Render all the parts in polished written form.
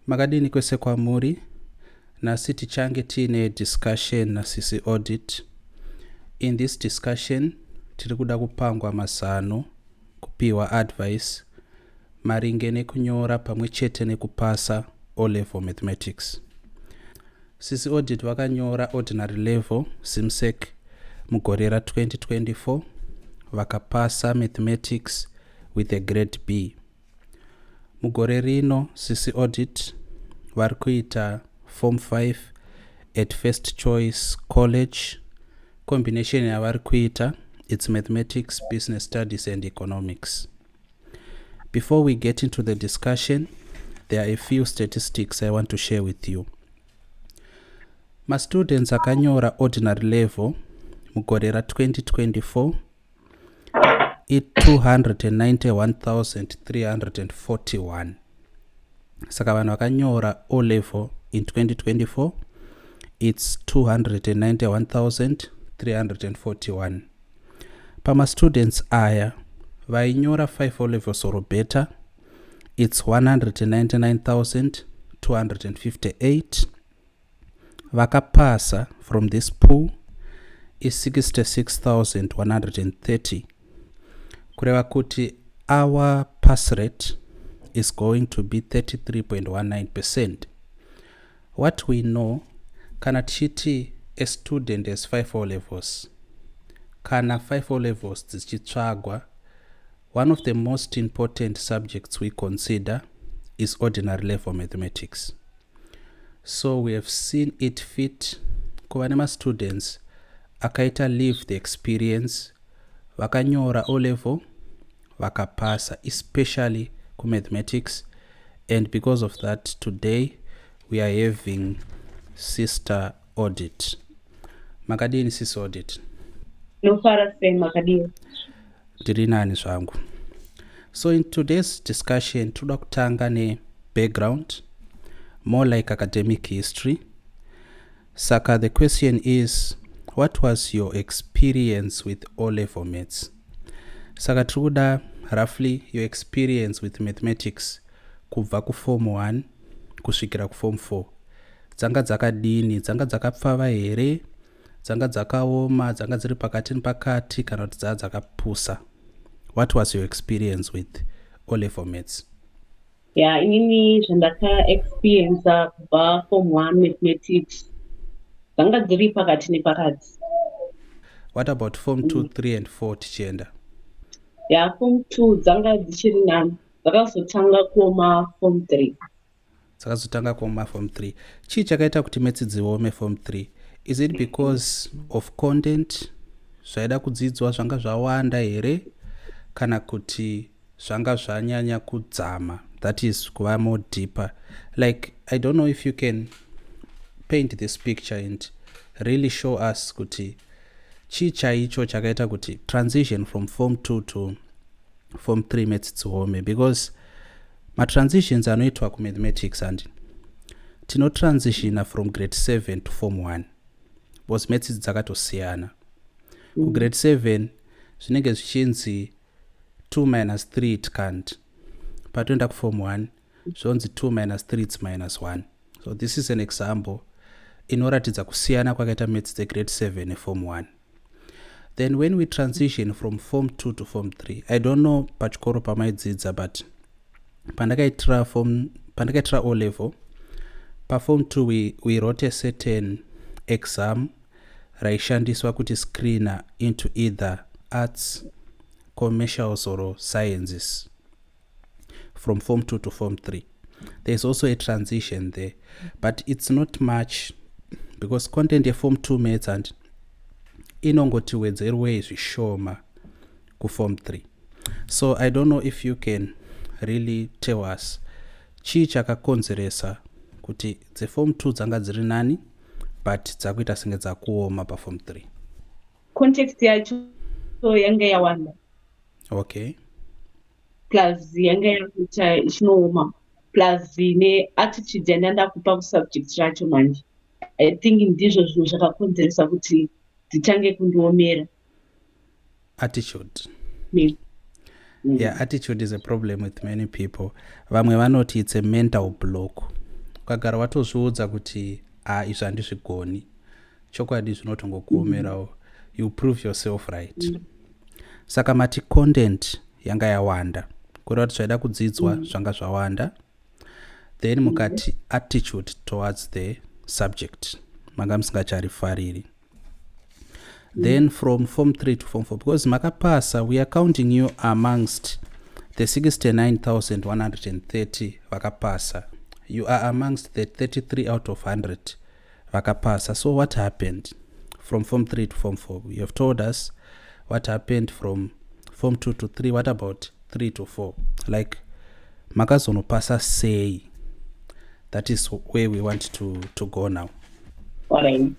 Makadini kwese kwamuri nasi tichange tiine discussion na sisi audit. In this discussion tiri kuda kupangwa masano kupiwa advice maringe nekunyora pamwe chete nekupasa O-level mathematics. Sisi audit vakanyora ordinary level simsec mugore ra 2024 vakapasa mathematics with a grade B. Mugore rino sisi audit vari kuita form 5 at first choice college. Combination yavari kuita it's mathematics, business studies and economics. Before we get into the discussion, there are a few statistics I want to share with you. Ma students akanyora ordinary level mugore ra 2024 291,341. Saka vanhu vakanyora O level in 2024 it's 291,341. Pama students aya vainyora 5 O levels or better it's 199,258. Vakapasa from this pool is 66,130. Kureva kuti our pass rate is going to be 33.19%. What we know, kana chiti a student has 5 O levels. Kana 5 O levels dzichitsvagwa, one of the most important subjects we consider is ordinary level mathematics. So we have seen it fit kuva nema students akaita live the experience vakanyora O level vakapasa, especially ku mathematics, and because of that today we are having sister audit. Makadini sis audit? Nofara same makadini. Ndiri nani zvangu. So in today's discussion toda kutanga ne background, more like academic history. Saka the question is, what was your experience with O-level maths? Saka truda roughly your experience with mathematics kubva ku form 1 kusvikira ku form 4. Dzanga dzakadini? Dzanga dzakapfava here? Dzanga dzakaoma? Dzanga dziri pakati nepakati kana kuti dzanga dzakapusa? What was your experience with O-level maths? Yeah, inini zvandaka experience kubva form 1 mathematics dzanga dziri pakati nepakati. What about form 2, 3 and 4 tichienda? Yeah, form 2 dzanga dzichiri nani, dzakazotanga kuoma form 3. Dzakazotanga kuoma form 3. Chii chakaita kuti maths dziome form 3? Is it because of content? Zvaida kudzidzwa zvanga zvawanda here? Kana kuti zvanga zvanyanya kudzama? That is kuva more deeper. Like, I don't know if you can paint this picture and really show us kuti chii chaicho chakaita kuti transition from form 2 to form 3 maths dziome, because ma-transitions anoitwa ku mathematics and tinotransitina from grade 7 to form 1 because maths dzakatosiyana. Ku grade 7 zvinenge zvichinzi 2 minus 3 it can't. Patoenda ku form 1 zvonzi 2 minus 3 it's minus 1. So this is an example inoratidza kusiyana kwakaita maths grade 7 ne form 1. Then when we transition from form 2 to form 3, I don't know pachikoro pamaidzidza, but pandakaitira O level pa form 2 we wrote a certain exam raishandiswa kuti screener into either arts, commercials or sciences from form 2 to form 3. There's also a transition there, but it's not much because content ya form 2 maths and inongoti wedzerwe zvishoma ku form 3. So I don't know if you can really tell us chii chakakonzeresa kuti dze form 2 dzanga dziri nani but dzakuita senge dzakuoma pa form 3. Context yacho yanga yawanda. Okay. Plus yanga yakuita ichinooma. Plus ne attitude yandanda kupa ku subject racho manje. I think ndizvo zvinhu zvakakonzeresa kuti dzichange kundiomera. Attitude. Mm. Yeah, attitude is a problem with many people. Vamwe vanoti it's a mental block. ukagara watozviudza kuti izvi handizvigoni, chokwadi zvinotongokuomerawo, you prove yourself right. Saka mati content yanga yawanda, kureva kuti zvaida kudzidzwa zvanga zvawanda. Then mukati attitude towards the subject, manga musingacharifariri. Then from form 3 to form 4, because makapasa, we are counting you amongst the 69,130 vakapasa. You are amongst the 33 out of 100 vakapasa. So what happened from form 3 to form 4? You have told us what happened from form 2 to 3. What about 3 to 4? Like makazonopasa sei? That is where we want to go now. Alright.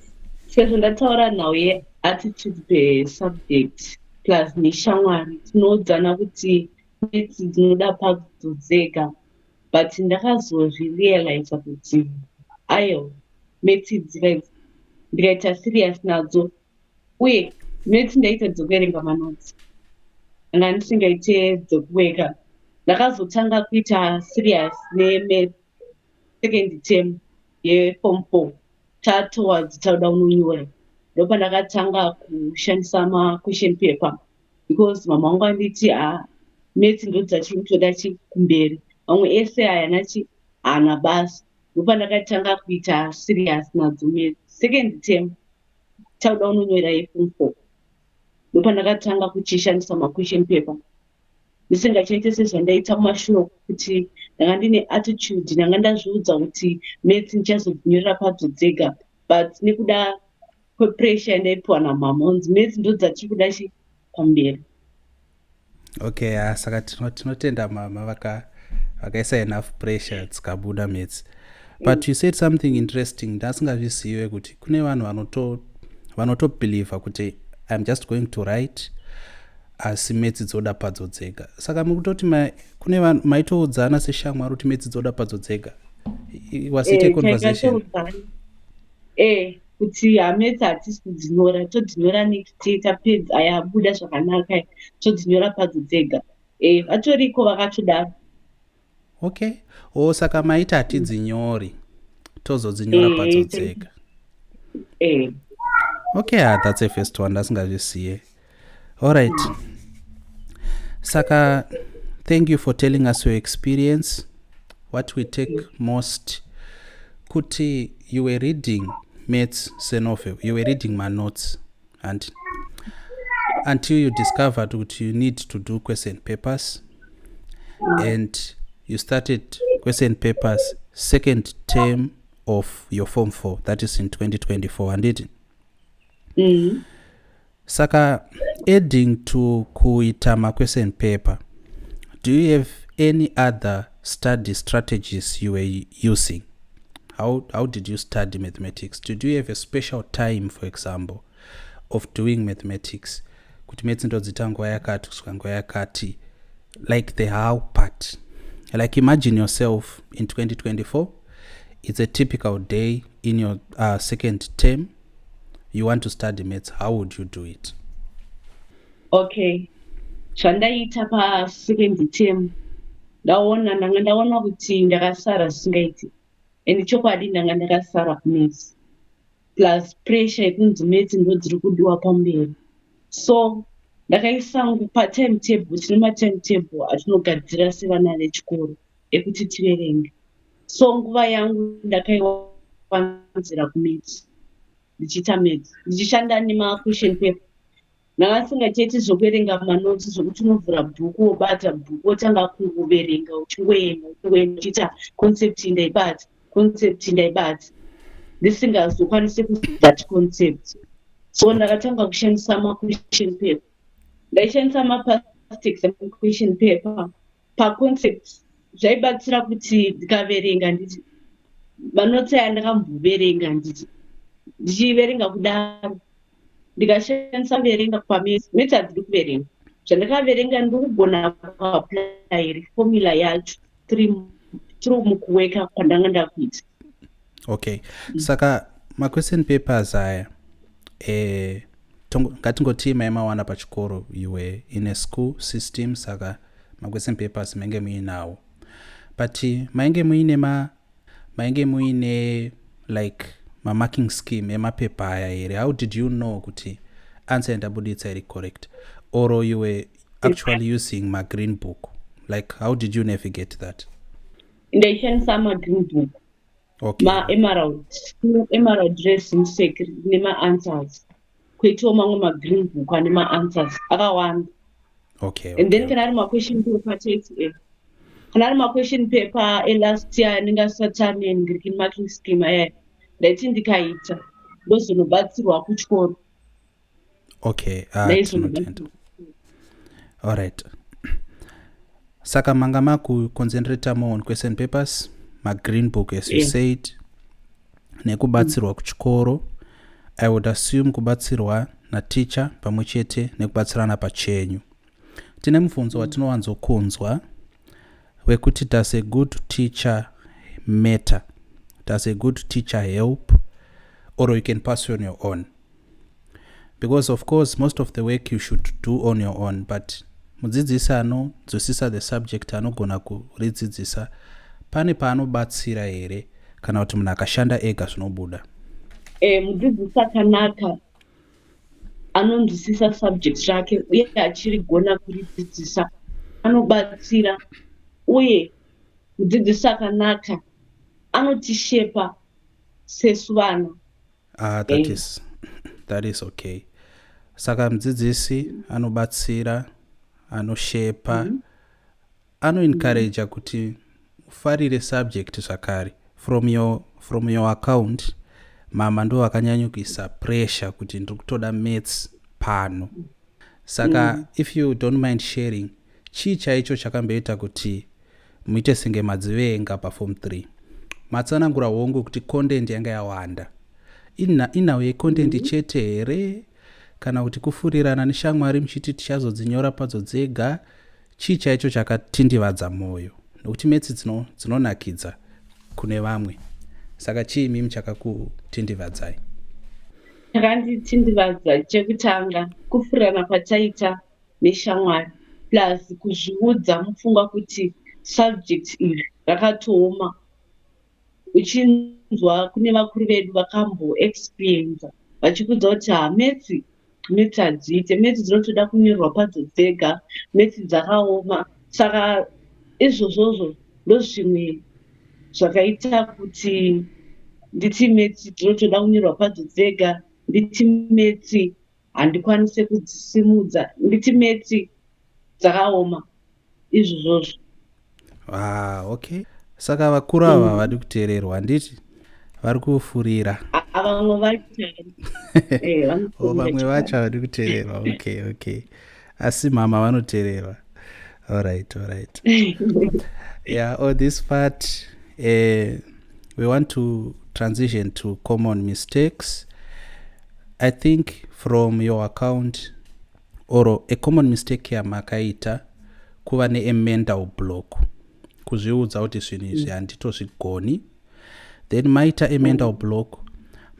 Sezvo ndataura nhau yeattitude pesubject plus neshamwari, tinoudzana kuti maths dzinoda padzidzo dzega, but ndakazozvirealiza kuti ayo maths ndikaita serious nadzo, uye maths ndaita dzokuverenga manotsi, anga ndisingaite dzokuweka. Ndakazotanga kuita serious nemaths second term yeform 4, towards tauda unonyora, ndopa ndakatanga kushandisa ma-question paper, because mama wangu anditi maths ndodzachinotoda chikumberi, mamwe ese aya nachi hana basa. Ndopa ndakatanga kuita serious nadzo maths. Second term tauda unonyora yeform 4, ndopa ndakatanga kuchishandisa ma-question paper, ndisingachaite sezvandaita mumashure kuti ndanga ndine attitude, ndanga ndazviudza kuti maths ndichazodzinyorera padzo dzega, but nekuda kwepressure ndaipiwa namama unzi maths ndodzachiri kuda pamberi. Okay, saka tinotenda mama vakaisa enough pressure dzikabuda maths. But you said something interesting, ndasingazvizive kuti kune vanhu vanotobelieve kuti I'm just going to write asi maths dzoda padzo dzega. Saka mukutoti kune vanhu maitoudzana seshamwari kuti maths dzoda padzo dzega. Was it a conversation? Kuti maths hatisi kudzinyora, todzinyora next day tapedza aya abuda zvakanaka, todzinyora padzo dzega. Vatoriko vakatodaro. Okay. Saka maita hatidzinyori, tozodzinyora padzo dzega. Okay, that's a first one, ndasingazvisiye. All right. Saka, thank you for telling us your experience. What we take most, kuti you were reading maths Senofe, you were reading my notes, and until you discovered that you need to do question papers, and you started question papers second term of your form 4, that is in 2024, and it. Saka, adding to kuita ma question paper, do you have any other study strategies you were using? How did you study mathematics? Did you have a special time, for example, of doing mathematics? Kuti maths ndodzita nguva yakati kusvika nguva yakati, like the how part. Like imagine yourself in 2024, it's a typical day in your second term, you want to study maths, how would you do it? Okay, zvandaita pasecond term, ndaona kuti ndakasara zvisingaiti, and chokwadi ndanga ndakasara kumaths, plus pressure yekunzi maths ndodziri kudiwa pamberi. So ndakaisa patimetable, tine matimetable atinogadzira sevana vechikoro ekuti tiverenge. So nguva yangu ndakaiwanzira kumaths, ndichiita maths, ndichishanda nema-question paper. Ndanga singachaiti zvokuverenga manotsi zvokuti unovhura bhuku wobata bhuku wotanga kungoverenga uchingoenda uchiita concept ndaibata ndisingazokwanisi kuzati concept. So ndakatanga kushandisa ma-question paper, ndaishandisa ma-past exam question paper paconcept. Zvaibatsira kuti ndikaverenga nditi manotsi aya ndakamboverenga ndichiverenga kudaro, ndikashandisa verenga pamaths hadzidi kuverenga. Zvandakaverenga ndikugona kuapply formula yacho through mukuweka kwandanga ndakuita. Okay, saka ma-question papers aya, ngatingoti maimawana pachikoro, you were in a school system, saka ma-question papers mainge muinawo. But mainge muine mainge muine like marking scheme emapepa aya here? How did you know kuti answer yandabuditsa iri correct, or you were actually using green book? Like how did you navigate that? ndaishandisa green book, Okay. emerald dressing set nema-answers, kuitawo mamwe green book ane ma-answers akawanda. Okay, and then okay, kana ari ma-question paper chete, kana ari ma-question paper elast year anengasatane ngiriki marking scheme aya ndaiti ndikaita ndozonobatsirwa kuchikoro. okay. Tinotenda. Alright. Saka manga makuconcentrate more on question papers, green book as you said, nekubatsirwa kuchikoro. I would assume kubatsirwa na teacher pamwe chete nekubatsirana pachenyu. Tine mubvunzo watinowanzokunzwa wekuti does a good teacher matter? Does a good teacher help? Or you can pass on your own? Because of course most of the work you should do on your own, but mudzidzisi anonzwisisa the subject anogona kuridzidzisa pane paanobatsira here kana kuti munhu akashanda ega zvinobuda? Mudzidzisi akanaka anonzwisisa subject rake uye achirigona kuridzidzisa anobatsira, uye mudzidzisi akanaka anotishepa sesu vana. That is okay. Saka mudzidzisi anobatsira, anoshepa, anoencourage kuti ufarire subject zvakare. From your account mama ndo akanyanya kuisa pressure kuti ndiri kutoda maths pano. Saka if you don't mind sharing, chii chaicho chakamboita kuti muite senge madzivenga paform 3? matsanangura hongu kuti content yanga yawanda, inawo yecontent chete here kana kuti kufurirana neshamwari muchiti tichazodzinyora padzo dzega? Chii chaicho chakatindivadza mwoyo? Nokuti maths dzinonakidza kune vamwe. Saka chii mimi chakakutindivadzai? Chakanditindivadza chekutanga kufurirana kwataita neshamwari plus kuzviudza mupfungwa kuti subject iri rakatooma. Uchinzwa kune vakuru vedu vakamboexperience vachikudza kuti maths hadziite, maths dzinotoda kunyorwa padzo dzega, maths dzakaoma. Saka izvozvozvo ndozvimwe zvakaita kuti nditi maths dzinotoda kunyorwa padzo dzega, nditi maths handikwanise kudzisimudza, nditi maths dzakaoma, izvozvozvo. Okay. Saka vakuru ava havadi kuteererwa, handiti vari kufurira? Vamwe vacho havadi kuteererwa. Okay. Asi mama vanoteererwa. Alright. Yeah, on this part we want to transition to common mistakes. I think from your account, or a common mistake yamakaita kuva ne-mental block, kuzviudza kuti zvinhu izvi handitozvigoni, then maita mental block,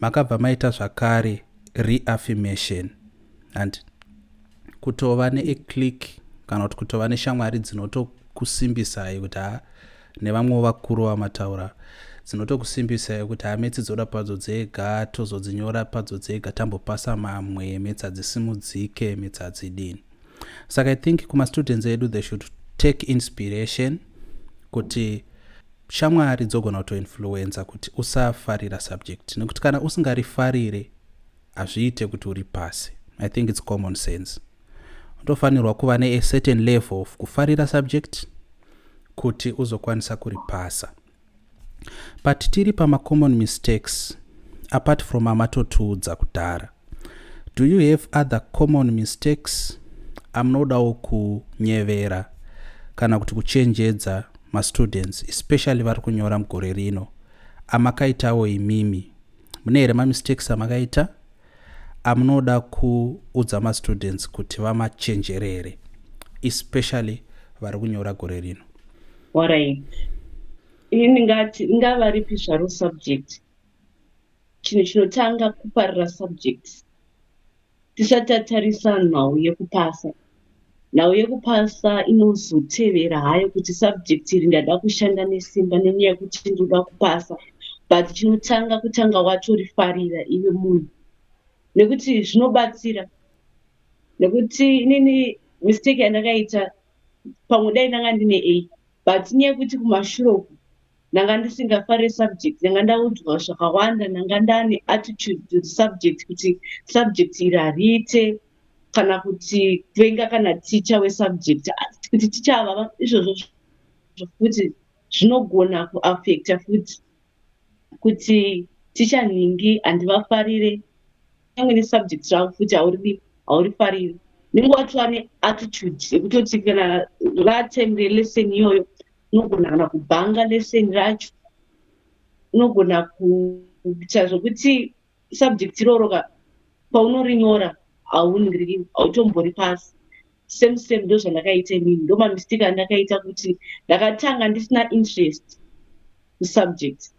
makabva maita zvakare reaffirmation, and kutova ne-click kana kuti kutova neshamwari dzinotokusimbisai kuti nevamwe vakuru vamataura dzinotokusimbisai kuti maths dzoda padzo dzega, tozodzinyora padzo dzega, tambopasa mamwe, maths hadzisimudzike, maths hadzidini. Saka I think kumastudents edu they should take inspiration kuti shamwari dzogona kutoinfluenza kuti usafarira subject, nekuti kana usingarifarire hazviite kuti uri pasi. I think it's common sense. Unofanirwa kuva ne a certain level of kufarira subject kuti uzokwanisa kuripasa. But tiri pama common mistakes, apart from amatotuudza kudhara, do you have other common mistakes amunodawo kunyevera kana kuti kuchenjedza mastudents, especially vari kunyora mugore rino, amakaitawo imimi? Mune here mamistakes amakaita amunoda kuudza mastudents kuti vamachenjerere, especially vari kunyora gore rino? Alright. Ini ngati ingava ripi zvaro subject, chinhu chinotanga kuparira subject tisati tatarisa nhau yekupasa, nhau yekupasa inozotevera hayo kuti subject iri ndada kushanda nesimba nenyaya yekuti ndoda kupasa, but chinotanga kutanga watorifarira iwe munhu, nekuti zvinobatsira. Nekuti inini mistake yandakaita pamwe dai ndanga ndine A, but nyaya yekuti kumashure uku ndanga ndisingafariri subject, ndanga ndaudzwa zvakawanda, ndanga ndane attitude to the subject kuti subject iri hariite, kana kuti kuvenga kana ticha wesubject, kuti ticha ava izvozvo futi zvinogona kuaffecta futi kuti ticha nhingi handivafarire nyangwe nesubject ravo futi haurifariri. Ninge watova neattitude yekutoti kana raterm relesson iyoyo unogona kana kubhanga lesson racho, unogona kuita zvokuti subject iroro paunorinyora hauningiriri, hautombori pasi. Same ndo zvandakaita inini, ndo mamistake andakaita kuti ndakatanga ndisina interest musubject.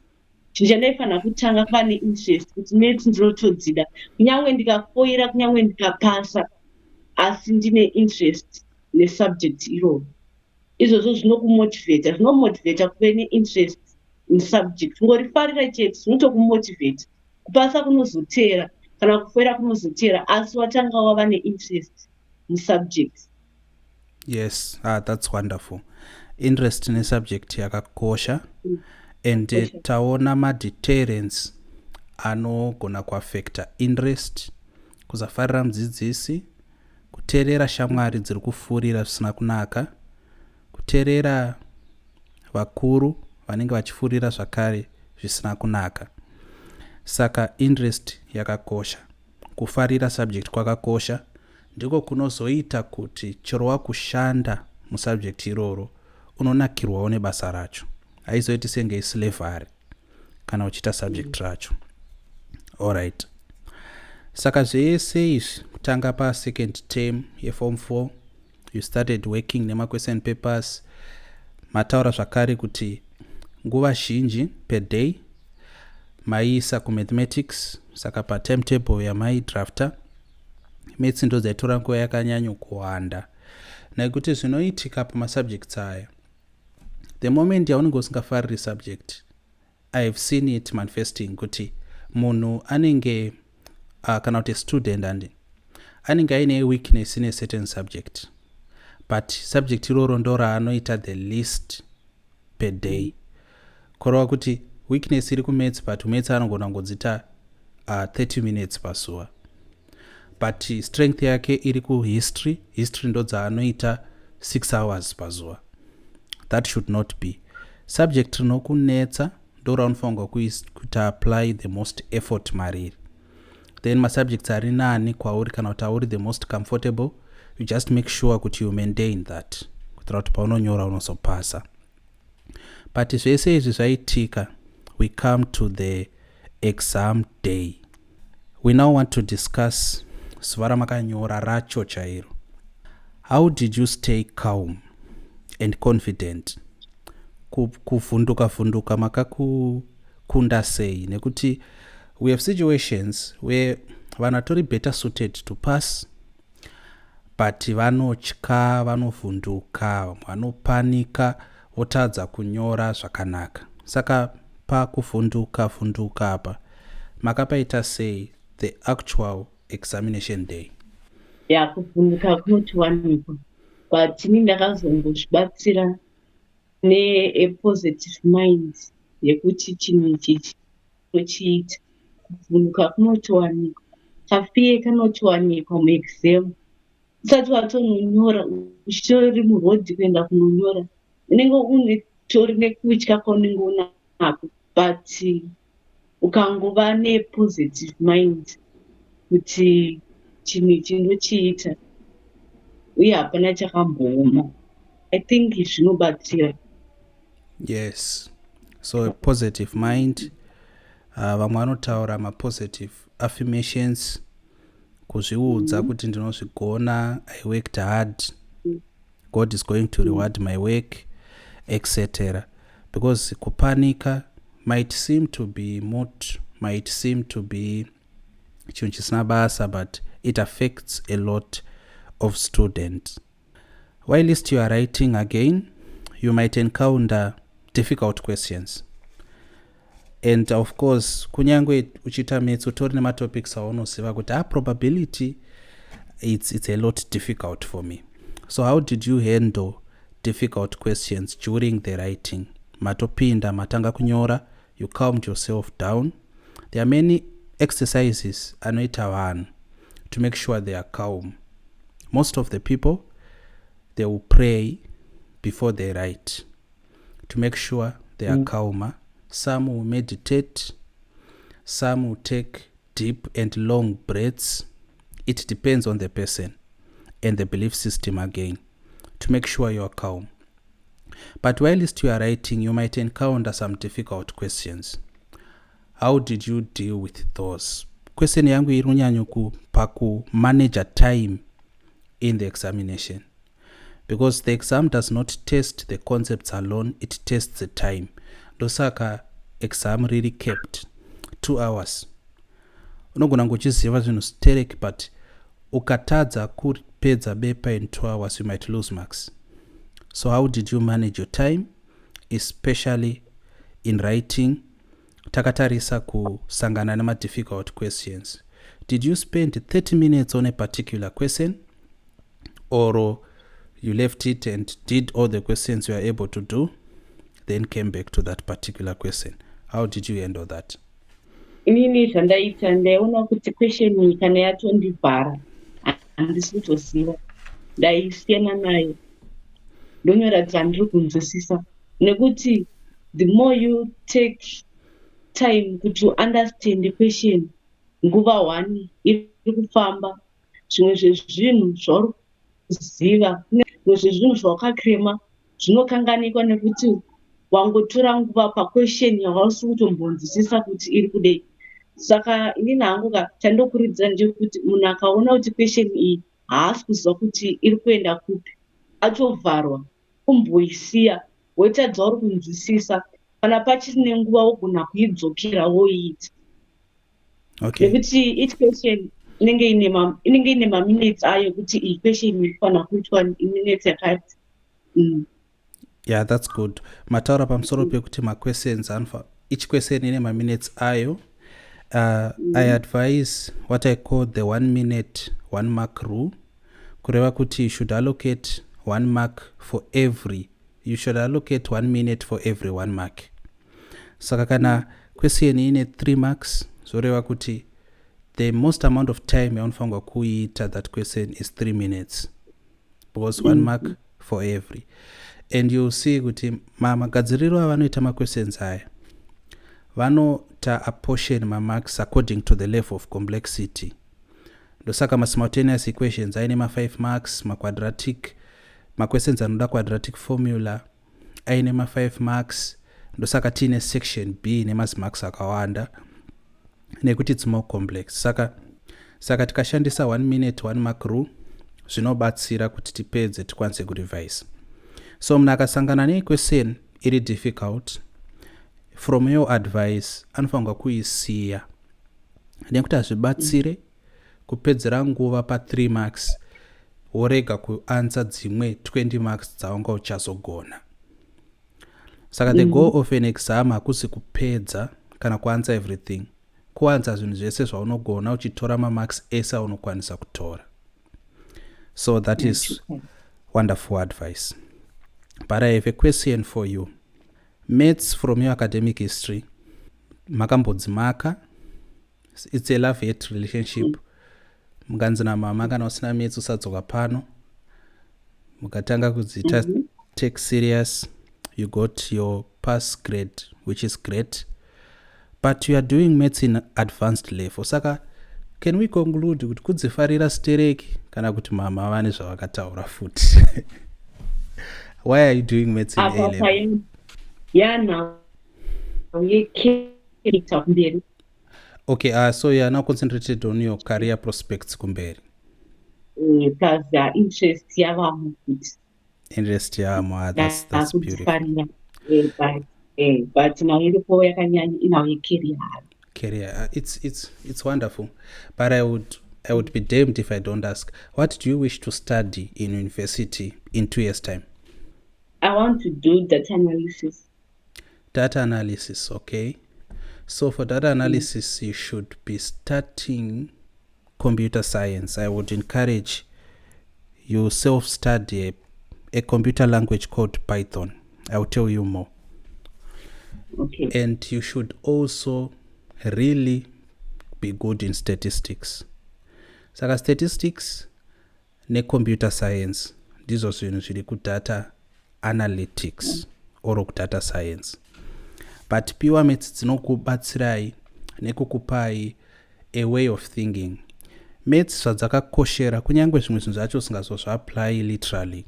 Chinhu chandaifanira kutanga kuva neinterest kuti meti ndinotodzida, kunyange ndikafoira, kunyange ndikapasa, asi ndine interest nesubject iroro. Izvozvo zvinokumotivata, zvinomotivata kuve neinterest musubject. Kungorifarira chete zvinotokumotivata. Kupasa kunozoteera kana kufoira kunozoteera, asi watanga wava neinterest musubject. Yes, that's wonderful. Interest nesubject yakakosha. And taona madeterrence anogona kuaffecta interest, kusafarira mudzidzisi, kuteerera shamwari dziri kufurira zvisina kunaka, kuteerera vakuru vanenge vachifurira zvakare zvisina kunaka. Saka interest yakakosha, kufarira subject kwakakosha, ndiko kunozoita kuti chero wakushanda musubject iroro unonakirwawo nebasa racho, haizoiti senge slavery kana uchiita subject racho. Alright, saka zvese izvi kutanga pasecond term yeform 4 you started working nema-question papers. Mataura zvakare kuti nguva zhinji per day maiisa kumathematics, saka patimetable yamaidrafta maths ndo dzaitora nguva yakanyanyo kuwanda, nekuti zvinoitika pamasubjects aya, the moment yaunenge usingafariri subject, I have seen it manifesting kuti munhu anenge kana kuti student anenge aine weakness in a certain subject, but subject iroro ndo raanoita the least per day. Kureva kuti weakness iri kumaths, but maths anogona kungodzita 30 minutes pazuva, but strength yake iri kuhistory ndo dzaanoita 6 hours pazuva. That should not be. Subject rinokunetsa ndo raunofanirwa kuti apply the most effort mariri, then masubjects ari nani kwauri kana kuti auri the most comfortable, you just make sure kuti you maintain that kutira kuti paunonyora unozopasa. But zvese izvi zvaitika, we come to the exam day. We now want to discuss zuva ramakanyora racho chairo. How did you stay calm and confident? Kuvhunduka makakunda sei? Nekuti we have situations where vanatori better suited to pass, but vanotya, vanovhunduka, vanopanika, votadza kunyora zvakanaka. Saka pakuvhunduka apa makapaita sei the actual examination day? Kuvhunduka kunotiwanikwa, but ini ndakazongozvibatsira ne-positive mind yekuti chinhu ichi tochiita. Kuvhunduka kunotiwanikwa, kafiye kanotiwanikwa muexam. Usati watononyora, uchitori murodhi kuenda kunonyora, unenge utori nekutya kwaunenge unako, but ukangova ne-positive mind kuti chinhu ichi ndochiita uye hapana chakambooma, I think zvinobatsira. Yes, so a positive mind. Vamwe vanotaura ma-positive affirmations, kuzviudza kuti ndinozvigona, I worked hard, God is going to reward my work, etc. Because kupanika might seem to be moot, might seem to be chinhu chisina basa, but it affects a lot of students. whilst you are writing again, you might encounter difficult questions. And of course, kunyangwe uchita maths utori nematopics aunoziva kuti probability it's a lot difficult for me. So how did you handle difficult questions during the writing? Matopinda matanga kunyora, you calmed yourself down. There are many exercises anoita vanhu to make sure they are calm. Most of the people, they will pray before they write to make sure they are calmer. Some will meditate, some will take deep and long breaths. It depends on the person and the belief system again, to make sure you are calm. But whilst you are writing, you might encounter some difficult questions. How did you deal with those? Question yangu irunyanyu paku manage time in the examination. Because the exam does not test the concepts alone, it tests the time. Dosaka exam really kept 2 hours. Unogona nguchiziva zvinhu stereki, but ukatadza kupedza bepa in 2 hours, you might lose marks. So how did you manage your time, especially in writing? Takatarisa kusangana nama difficult questions. Did you spend 30 minutes on a particular question, or you left it and did all the questions you were able to do, then came back to that particular question? How did you handle that? Inini zvandaita ndaiona kuti question kana yatondivhara handisi kutoziva, ndaisiyana nayo ndonyoratidza handiri kunzwisisa, nekuti the more you take time kuti understand the question, nguva 1 iri kufamba, zvimwe zvezvinhu zvauri kuziva, zvimwe zvezvinhu zvawakakrema zvinokanganikwa nekuti wangotora nguva paquestion yawausi kutombonzwisisa kuti iri kudei. Saka inini hangu chandokurudzira ndechekuti munhu akaona kuti question iyi haasi kuziva kuti iri kuenda kupi, atovharwa, umboisiya, woitadza uri kunzwisisa, kana pachine nguva wogona kuidzokera woiita. Okay. Nekuti each question inenge ine maminutes ayo kuti iyi question inofanira kuitwa minutes yakati. Yeah, that's good. Mataura pamusoro pekuti questions, each question ine minutes ayo. I advise what I call the 1 minute 1 mark rule. Kureva kuti you should allocate 1 mark for every. You should allocate 1 minute for every 1 mark. Saka kana question ine 3 marks, zoreva kuti the most amount of time yaunofanga kuita that question is 3 minutes, because 1 mark for every. And you see kuti magadziriro avanoita questions aya vanota apportion marks according to the level of complexity. Ndosaka simultaneous equations aine 5 marks, quadratic questions anoda quadratic formula aine 5 marks. Ndosaka tine section B ine marks akawanda nekuti it's more complex. Saka tikashandisa 1 minute 1 mark rule zvinobatsira kuti tipedze tikwanise kurevise. So munhu akasangana nequestion iri difficult, from your advice anofanirwa kuisiya nekuti hazvibatsire kupedzera nguva pa 3 marks worega kuansa dzimwe 20 marks dzaunga uchazogona. Saka the goal of an exam hakusi kupedza kana kuansa everything, kuansa zvinhu zvese zvaunogona uchitora marks ese aunokwanisa kutora. So that is wonderful advice. But I have a question for you. Maths from your academic history, makambodzimaka, it's a love-hate relationship. Mukanzi namama kana usina maths usadzoka pano, mukatanga kudzita take serious, you got your pass grade, which is great, but you are doing maths in advanced level. Saka can we conclude kuti kudzifarira stereki kana kuti mama vane zvavakataura futi? Why are you doing maths in A level? Okay, so you are now concentrated on your career prospects kumberi. Plus the interest yavamo. Interest yavamo, that's beautiful. But now iripo yakanyanya inawo career. Career, it's wonderful. But I would I would be damned if I don't ask. What do you wish to study in university in 2 years' time? I want to do data analysis. Data analysis, okay. So for data analysis, you should be starting computer science. I would encourage you self-study a computer language called Python. I'll tell you more. Okay. And you should also really be good in statistics. Saka statistics ne-computer science ndizo zvinhu zviri kudata analytics or kudata science. But pure maths dzinokubatsirai nekukupai a way of thinking. Maths zvadzakakoshera kunyange zvimwe zvinhu zvacho usingazozviapply literally.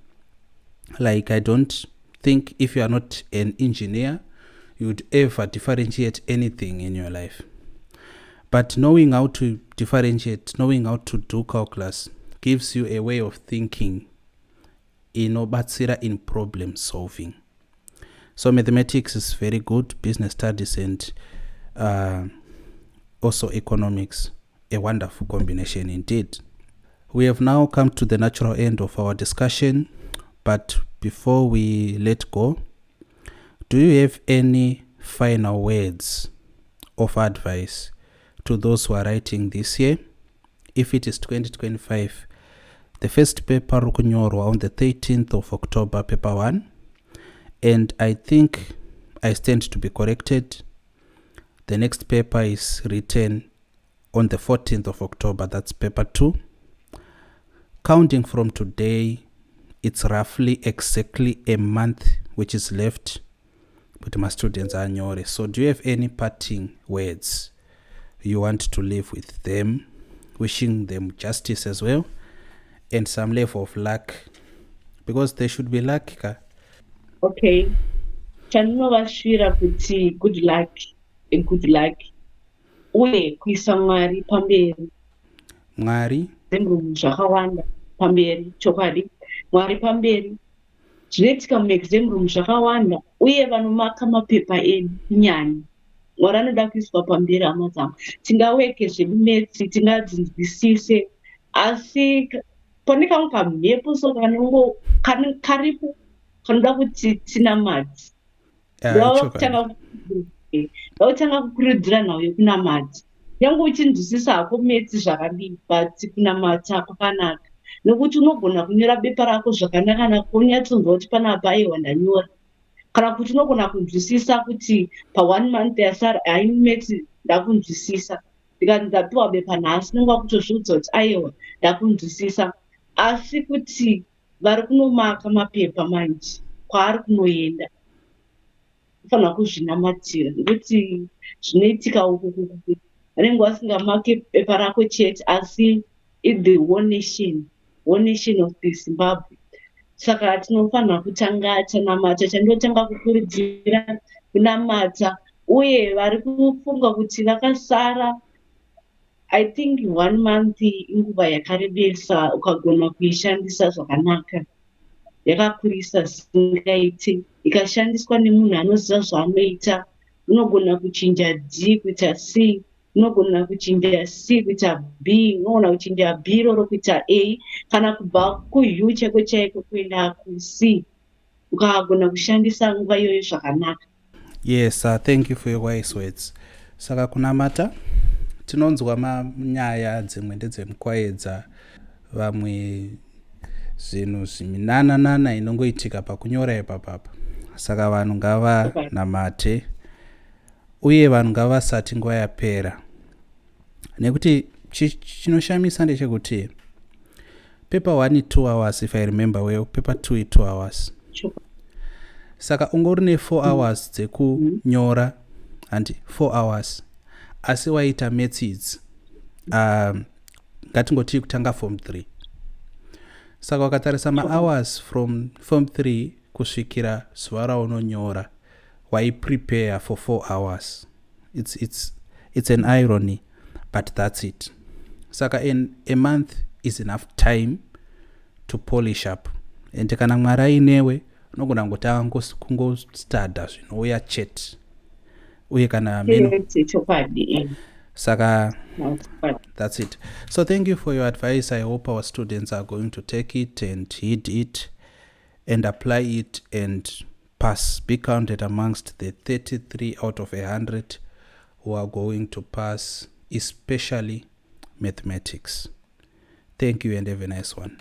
Like I don't think if you are not an engineer, you would ever differentiate anything in your life. But knowing how to differentiate, knowing how to do calculus gives you a way of thinking inobatsira in problem solving. So mathematics is very good, business studies and also economics, a wonderful combination indeed. We have now come to the natural end of our discussion, but before we let go, do you have any final words of advice to those who are writing this year? If it is 2025, the first paper rukunyorwa on the 13th of October, paper 1, and I think I stand to be corrected. The next paper is written on the 14th of October, that's paper 2. Counting from today, it's roughly exactly a month which is left but my students are nyore. So do you have any parting words you want to leave with them, wishing them justice as well and some level of luck, because they should be lucky? Okay, chandinovasvira kuti good luck and good luck uye kuisa Mwari pamberi. Mwari zvinhu zvakawanda pamberi, chokwadi Mwari pamberi. Zvinoitika muexam room zvakawanda uye vanomaka mapepa edu kunyanya Mwari anoda kuiswa pamberi. Hama dzangu, tingaweke zvemumetsi tingadzinzwisise, asi pane kamwe kamhepo so karipo kanoda kuti tinamati. Ndautanga kukurudzira nhau yekunamata. Yangu uchinzwisisa hako metsi zvakadii, but kunamata kwakanaka. Nokuti unogona kunyora bepa rako zvakanaka nakunyatsoziva kuti panapa aiwa ndanyora. Kana kuti unogona kunzwisisa kuti pa1 month yasara metsi ndakunzwisisa. Ndikati ndapiwa bepa nhasi nonga kutozviudza kuti aiwa ndakunzwisisa. Asi kuti vari kunomaka mapepa manje kwaari kunoenda ufanira kuzvinamatira, nokuti zvinoitika uku vanenge vasingamake bepa rako chete asi the whole nation of the Zimbabwe. Saka tinofanira kutanga tanamata. Chandotanga kukurudzira kunamata, uye vari kufunga kuti vakasara, I think 1 month inguva yakarebesa ukagona kuishandisa zvakanaka. Yakakurisa zvisingaiti, ikashandiswa nemunhu anoziva zvaanoita. Unogona kuchinja D kuita C, unogona kuchinja C kuita B, unogona kuchinja B roro kuita A, kana kubva kuU chaiko chaiko kuenda kuC, ukagona kushandisa nguva iyoyo zvakanaka. Yes, thank you for your wise words. Saka kunamata tinonzwa nyaya dzimwe ndedzemukwaedza, vamwe zvinhu zviminananana inongoitika pakunyora ipapapa. Saka vanhu ngavanamate uye vanhu ngavasati nguva yapera, nekuti chinoshamisa ndechekuti paper 1 2 hours if I remember well, paper 2 2 hours. Saka ungori ne 4 hours dzekunyora and 4 hours asi waita maths ngatingoti kutanga form 3. Saka wakatarisa hours from form 3 kusvikira zuva raunonyora prepare for 4 hours. It's an irony, but that's it. Saka a month is enough time to polish up. And kana Mwari ainewe unogona ngotanga kungostada zvinouya chet uye kana saka That's fine. that's it. So thank you for your advice. I hope our students are going to take it and heed it and apply it and pass, be counted amongst the 33 out of 100 who are going to pass, especially mathematics. Thank you and have a nice one.